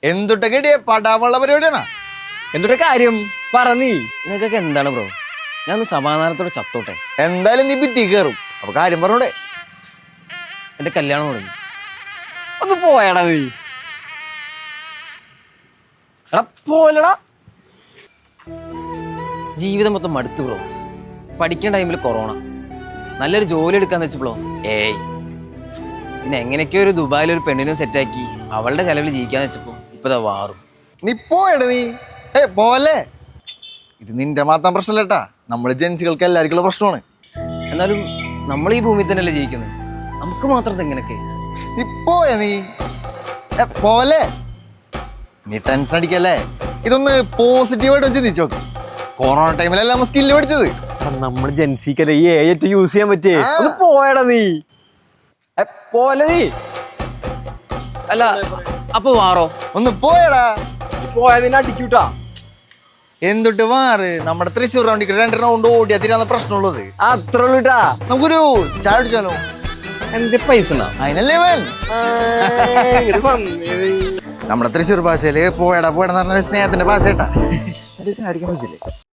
എന്തുട്ടൊക്കെ പടാവുള്ള പരിപാടിയാണോ? എന്തുട്ട കാര്യം പറഞ്ഞീ. നിങ്ങൾക്കൊക്കെ എന്താണ് ബ്രോ? ഞാൻ ഒന്ന് സമാധാനത്തോടെ ചത്തോട്ടെ. എന്തായാലും നീ ഭിത്തി കയറും. അപ്പൊ കാര്യം പറഞ്ഞൂടെ? എന്റെ കല്യാണം തുടങ്ങി. ഒന്ന് പോയടാ നീ. എടാ പോലടാ. ജീവിതം മൊത്തം മടുത്തു ബ്രോ. പഠിക്കുന്ന ടൈമിൽ കൊറോണ, നല്ലൊരു ജോലി എടുക്കാന്ന് വെച്ചപ്പോഴോ പിന്നെ എങ്ങനെയൊക്കെയോ ഒരു ദുബായിലൊരു പെണ്ണിനും സെറ്റാക്കി അവളുടെ ചെലവിൽ ജീവിക്കാന്ന് വെച്ചപ്പോ ഇപ്പതാ വാറും. നീ പോയടാ നീ. പോലെ ഇത് നിന്റെ മാത്രം പ്രശ്നമല്ലേട്ടാ, നമ്മള് ജെൻസികൾക്ക് എല്ലാവർക്കും പ്രശ്നമാണ്. എന്നാലും നമ്മൾ ഈ ഭൂമിയിൽ തന്നെയല്ലേ ജീവിക്കുന്നത്, നമുക്ക് മാത്രം എങ്ങനെയൊക്കെ? നീ പോയ നീ പോലെ. നീ ടെൻഷൻ അടിക്കല്ലേ. ഇതൊന്ന് പോസിറ്റീവായിട്ട് ചിന്തിച്ചു നോക്ക്. കൊറോണ ടൈമിലല്ല നമ്മൾ സ്കില്ല് പഠിച്ചത്. നമ്മൾ ജെൻസിക്കല്ലേ ഈ ഏറ്റ് യൂസ് ചെയ്യാൻ പറ്റിയേ. ഒന്ന് പോയടാ നീ. പോലെ നീ. അല്ല അപ്പൊ വാറോ? ഒന്ന് പോയടാ. പോയാ നിന്നെ അടിക്കൂട്ടാ. എന്തുട്ട് വാറ്? നമ്മുടെ തൃശ്ശൂർ റൗണ്ടിക്ക് 2 റൗണ്ട് ഓടിയാ തീരാന്ന പ്രശ്നമുള്ളത്. അത്ര ഉള്ളൂട്ടാ. നമുക്കൊരു ചായ അടിച്ചാലോ? എന്റെ പൈസ അതിനല്ലേ വേൻ. നമ്മുടെ തൃശ്ശൂർ ഭാഷയില് പോയടാ പോയടാന്ന് പറഞ്ഞ സ്നേഹത്തിന്റെ ഭാഷ കേട്ടാ.